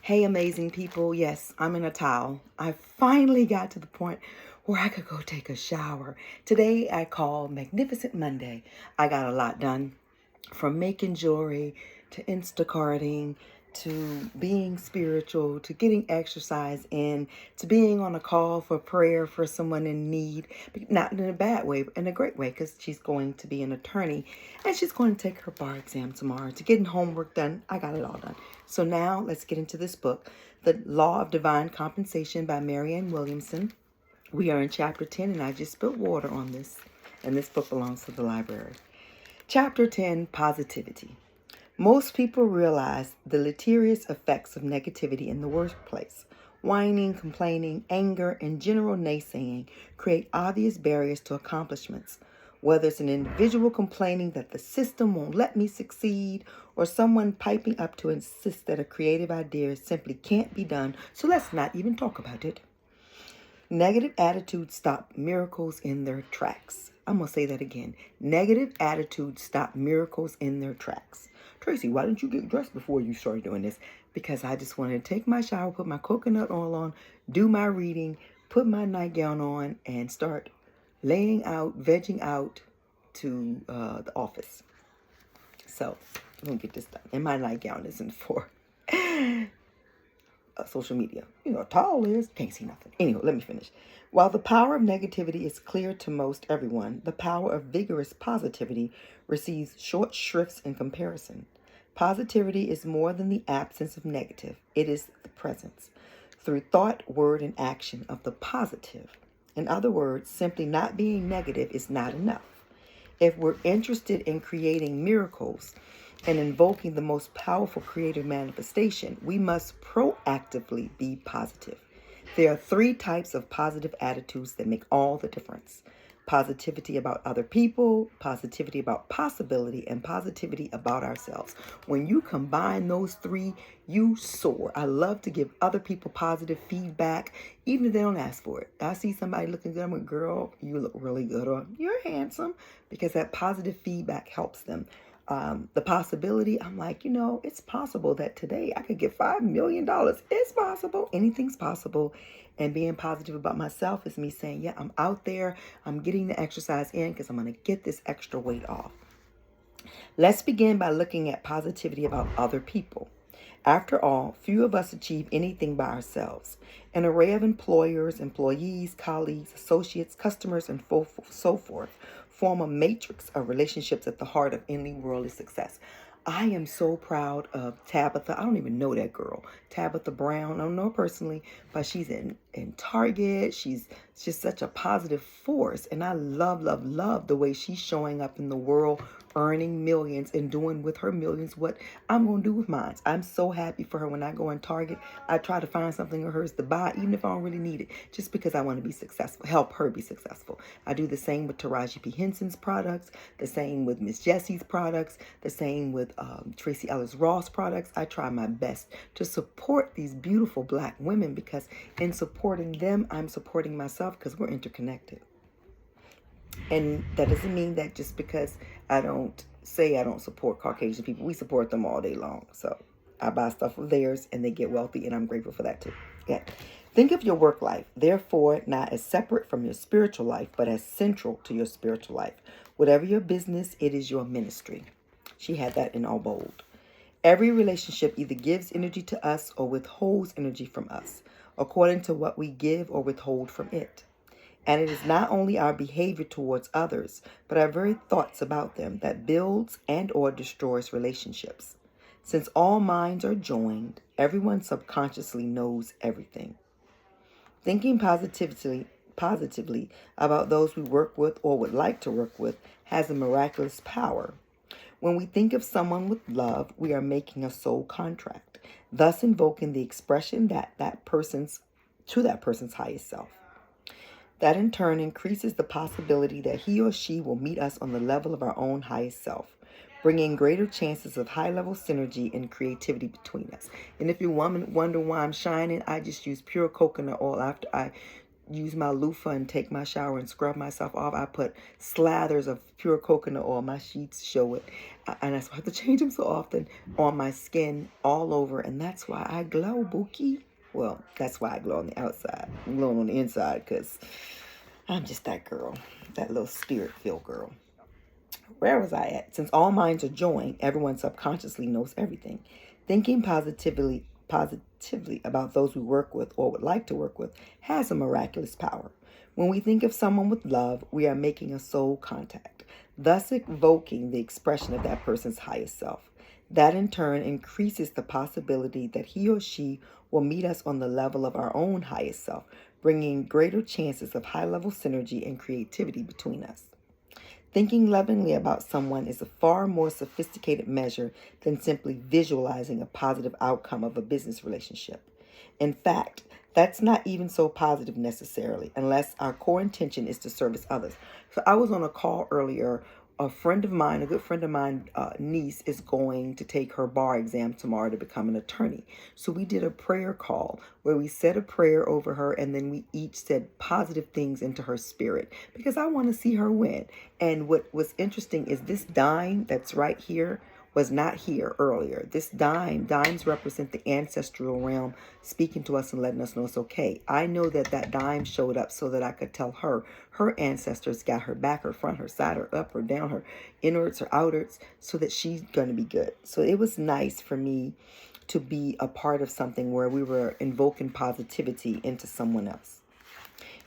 Hey, amazing people. Yes, I'm in a towel. I finally got to the point where I could go take a shower. Today I call Magnificent Monday. I got a lot done, from making jewelry to Instacarting to being spiritual to getting exercise in to being on a call for prayer for someone in need, but not in a bad way, but in a great way, because she's going to be an attorney and she's going to take her bar exam tomorrow, to getting homework done. I got it all done. So now let's get into this book, The Law of Divine Compensation by Marianne Williamson. We are in chapter 10 and I just spilled water on this, and this book belongs to the library. Chapter 10, Positivity. Most people realize the deleterious effects of negativity in the workplace. Whining, complaining, anger, and general naysaying create obvious barriers to accomplishments. Whether it's an individual complaining that the system won't let me succeed, or someone piping up to insist that a creative idea simply can't be done, so let's not even talk about it. Negative attitudes stop miracles in their tracks. I'm going to say that again. Negative attitudes stop miracles in their tracks. Tracy, why didn't you get dressed before you started doing this? Because I just wanted to take my shower, put my coconut oil on, do my reading, put my nightgown on, and start laying out, vegging out to the office. So I'm going to get this done. And my nightgown isn't for social media. You know, tall is, can't see nothing. Anyway, let me finish. While the power of negativity is clear to most everyone, the power of vigorous positivity receives short shrifts in comparison. Positivity is more than the absence of negative. It is the presence, through thought, word, and action, of the positive. In other words, simply not being negative is not enough. If we're interested in creating miracles and invoking the most powerful creative manifestation, we must proactively be positive. There are 3 types of positive attitudes that make all the difference: positivity about other people, positivity about possibility, and positivity about ourselves. When you combine those 3, you soar. I love to give other people positive feedback, even if they don't ask for it. I see somebody looking good, I'm like, girl, you look really good, or you're handsome, because that positive feedback helps them. The possibility, I'm like, it's possible that today I could get $5 million. It's possible. Anything's possible. And being positive about myself is me saying, yeah, I'm out there. I'm getting the exercise in because I'm going to get this extra weight off. Let's begin by looking at positivity about other people. After all, few of us achieve anything by ourselves. An array of employers, employees, colleagues, associates, customers, and so forth form a matrix of relationships at the heart of any worldly success. I am so proud of Tabitha. I don't even know that girl. Tabitha Brown. I don't know her personally, but she's in Target. She's just such a positive force. And I love, love, love the way she's showing up in the world, earning millions and doing with her millions what I'm going to do with mine. I'm so happy for her. When I go in Target, I try to find something of hers to buy, even if I don't really need it, just because I want to be successful, help her be successful. I do the same with Taraji P. Henson's products, the same with Miss Jessie's products, the same with Tracy Ellis Ross products. I try my best to support these beautiful Black women, because in supporting them, I'm supporting myself, because we're interconnected. And that doesn't mean that just because I don't support Caucasian people, we support them all day long. So I buy stuff of theirs and they get wealthy, and I'm grateful for that too. Yeah. Think of your work life, therefore, not as separate from your spiritual life, but as central to your spiritual life. Whatever your business, it is your ministry. She had that in all bold. Every relationship either gives energy to us or withholds energy from us, according to what we give or withhold from it. And it is not only our behavior towards others, but our very thoughts about them that builds and or destroys relationships. Since all minds are joined, everyone subconsciously knows everything. Thinking positively about those we work with or would like to work with has a miraculous power. When we think of someone with love, we are making a soul contract, thus invoking the expression that person's highest self. That in turn increases the possibility that he or she will meet us on the level of our own highest self, bringing greater chances of high-level synergy and creativity between us. And if you wonder why I'm shining, I just use pure coconut oil after I use my loofah and take my shower and scrub myself off. I put slathers of pure coconut oil. My sheets show it. And that's why I have to change them so often on my skin all over. And that's why I glow, Bookie. Well, that's why I glow on the outside. I'm glowing on the inside because I'm just that girl. That little spirit-filled girl. Where was I at? Since all minds are joined, everyone subconsciously knows everything. Thinking positively about those we work with or would like to work with has a miraculous power. When we think of someone with love, we are making a soul contact, thus evoking the expression of that person's highest self. That in turn increases the possibility that he or she will meet us on the level of our own highest self, bringing greater chances of high-level synergy and creativity between us. Thinking lovingly about someone is a far more sophisticated measure than simply visualizing a positive outcome of a business relationship. In fact, that's not even so positive necessarily, unless our core intention is to service others. So I was on a call earlier. A friend of mine, a good friend of mine, niece is going to take her bar exam tomorrow to become an attorney. So we did a prayer call where we said a prayer over her and then we each said positive things into her spirit because I want to see her win. And what was interesting is this dime that's right here was not here earlier. This dimes represent the ancestral realm speaking to us and letting us know it's okay. I know that dime showed up so that I could tell her ancestors got her back, her front, her side, her up, her down, her inwards, her outwards, so that she's going to be good. So it was nice for me to be a part of something where we were invoking positivity into someone else.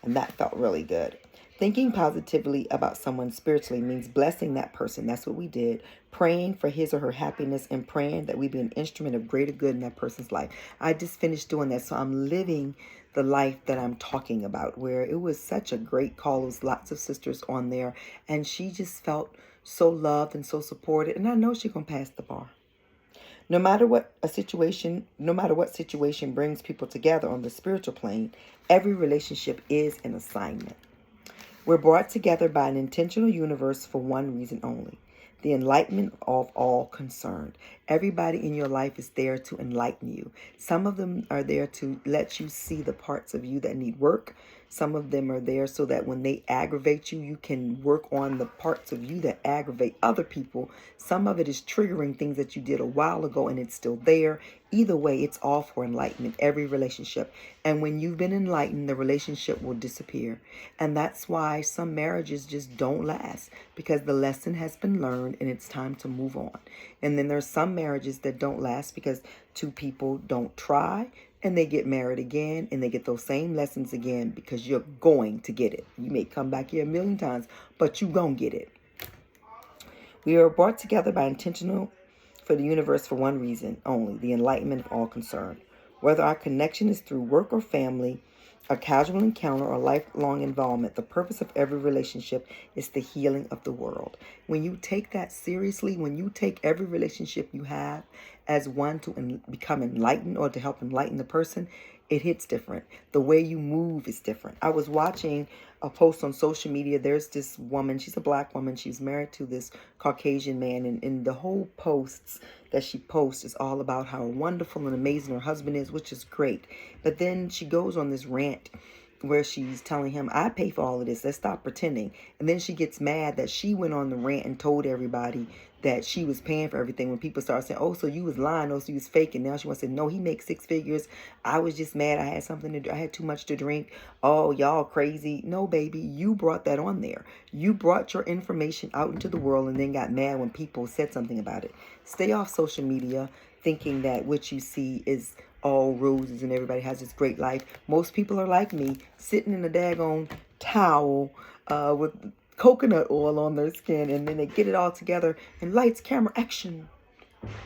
And that felt really good. Thinking positively about someone spiritually means blessing that person. That's what we did. Praying for his or her happiness and praying that we be an instrument of greater good in that person's life. I just finished doing that. So I'm living the life that I'm talking about, where it was such a great call. There was lots of sisters on there. And she just felt so loved and so supported. And I know she's going to pass the bar. No matter what situation brings people together on the spiritual plane, every relationship is an assignment. We're brought together by an intentional universe for one reason only: the enlightenment of all concerned. Everybody in your life is there to enlighten you. Some of them are there to let you see the parts of you that need work. Some of them are there so that when they aggravate you, you can work on the parts of you that aggravate other people. Some of it is triggering things that you did a while ago and it's still there. Either way, it's all for enlightenment, every relationship. And when you've been enlightened, the relationship will disappear. And that's why some marriages just don't last, because the lesson has been learned and it's time to move on. And then there's some marriages that don't last because two people don't try and they get married again and they get those same lessons again, because you're going to get it. You may come back here a million times, but you're going to get it. We are brought together by intentional for the universe for one reason only: the enlightenment of all concerned. Whether our connection is through work or family, a casual encounter or lifelong involvement, the purpose of every relationship is the healing of the world. When you take that seriously, when you take every relationship you have as one to become enlightened or to help enlighten the person, it hits different. The way you move is different. I was watching a post on social media. There's this woman, she's a black woman. She's married to this Caucasian man. And the whole posts that she posts is all about how wonderful and amazing her husband is, which is great. But then she goes on this rant where she's telling him, I pay for all of this. Let's stop pretending. And then she gets mad that she went on the rant and told everybody that she was paying for everything, when people start saying, oh, so you was lying, oh, so you was faking. Now she wants to say, no, he makes 6 figures. I was just mad. I had too much to drink. Oh, y'all crazy. No, baby, you brought that on there. You brought your information out into the world and then got mad when people said something about it. Stay off social media thinking that what you see is all roses and everybody has this great life. Most people are like me, sitting in a daggone towel with coconut oil on their skin, and then they get it all together and lights, camera, action.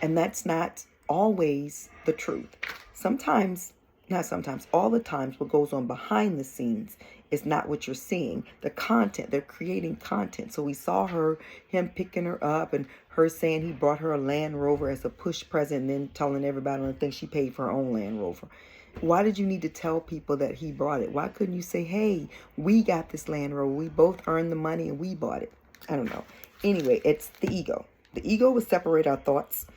And that's not always the truth. All the times what goes on behind the scenes is not what you're seeing. The content, they're creating content. So we saw him picking her up and her saying he brought her a Land Rover as a push present and then telling everybody on the thing she paid for her own Land Rover. Why did you need to tell people that he brought it? Why couldn't you say, hey, we got this Land Rover. We both earned the money and we bought it. I don't know. Anyway, it's the ego. The ego will separate our thoughts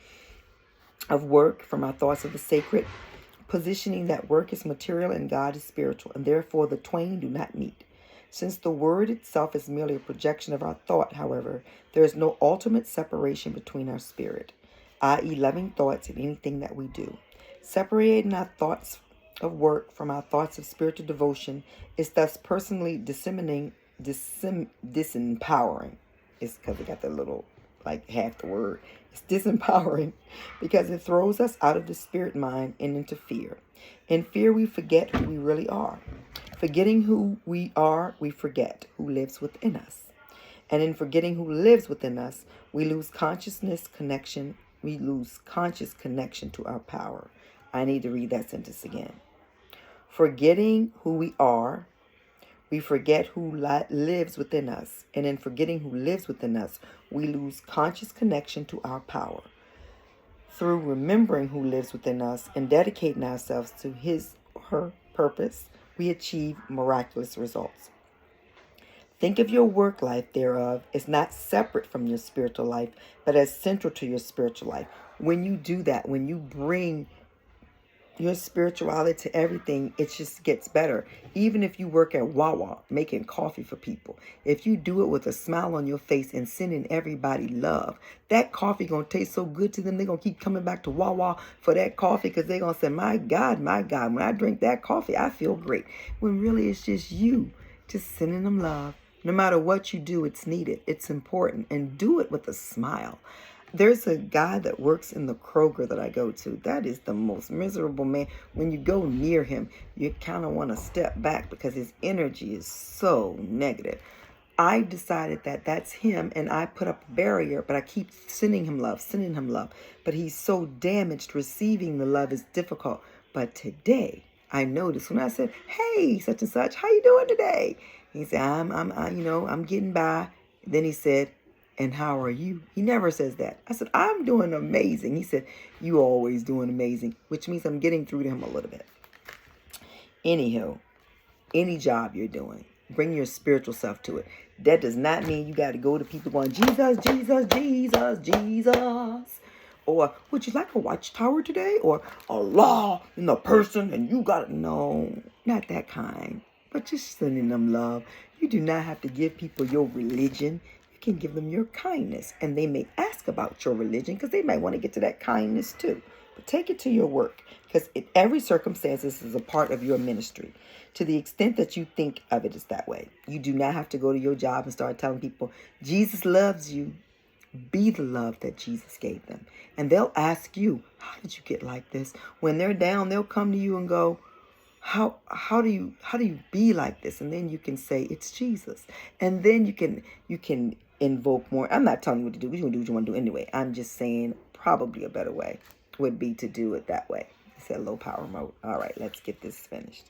of work from our thoughts of the sacred, positioning that work is material and God is spiritual, and therefore the twain do not meet. Since the word itself is merely a projection of our thought, however, there is no ultimate separation between our spirit, i.e. loving thoughts in anything that we do. Separating our thoughts of work from our thoughts of spiritual devotion is thus personally disempowering. It's because it got the little, like half the word. It's disempowering because it throws us out of the spirit mind and into fear. In fear, we forget who we really are. Forgetting who we are, we forget who lives within us. And in forgetting who lives within us, we lose consciousness connection. We lose conscious connection to our power. I need to read that sentence again. Forgetting who we are, we forget who lives within us. And in forgetting who lives within us, we lose conscious connection to our power. Through remembering who lives within us and dedicating ourselves to his or her purpose, we achieve miraculous results. Think of your work life thereof as not separate from your spiritual life, but as central to your spiritual life. When you do that, when you bring your spirituality to everything, it just gets better. Even if you work at Wawa making coffee for people, if you do it with a smile on your face and sending everybody love, that coffee gonna taste so good to them. They're gonna keep coming back to Wawa for that coffee because they're gonna say, my God, when I drink that coffee, I feel great. When really it's just you just sending them love. No matter what you do, it's needed, it's important, and do it with a smile. There's a guy that works in the Kroger that I go to. That is the most miserable man. When you go near him, you kind of want to step back because his energy is so negative. I decided that that's him, and I put up a barrier, but I keep sending him love. But he's so damaged, receiving the love is difficult. But today, I noticed when I said, hey, such and such, how you doing today? He said, I'm getting by. Then he said, and how are you? He never says that. I said, I'm doing amazing. He said, you always doing amazing, which means I'm getting through to him a little bit. Anyhow, any job you're doing, bring your spiritual self to it. That does not mean you got to go to people going, Jesus, Jesus, Jesus, Jesus. Or, would you like a watchtower today? Or Allah in the person and you got it. No, not that kind. But just sending them love. You do not have to give people your religion. Can give them your kindness, and they may ask about your religion because they might want to get to that kindness too. But take it to your work because in every circumstance, this is a part of your ministry. To the extent that you think of it as that way, you do not have to go to your job and start telling people Jesus loves you. Be the love that Jesus gave them, and they'll ask you, "How did you get like this?" When they're down, they'll come to you and go, How do you be like this? And then you can say it's Jesus, and then you can invoke more. I'm not telling you what to do. You're gonna do what you want to do anyway. I'm just saying probably a better way would be to do it that way. I said low power mode. All right, let's get this finished.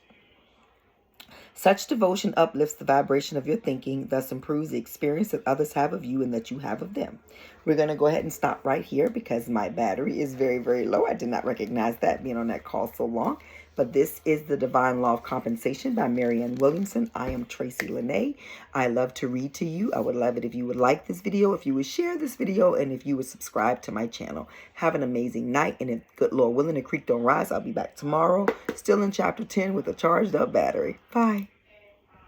Such devotion uplifts the vibration of your thinking, thus improves the experience that others have of you and that you have of them. We're going to go ahead and stop right here because my battery is very, very low. I did not recognize that being on that call so long. But this is The Divine Law of Compensation by Marianne Williamson. I am Tracy Lene. I love to read to you. I would love it if you would like this video, if you would share this video, and if you would subscribe to my channel. Have an amazing night, and if good Lord willing, the creek don't rise, I'll be back tomorrow, still in chapter 10 with a charged up battery. Bye.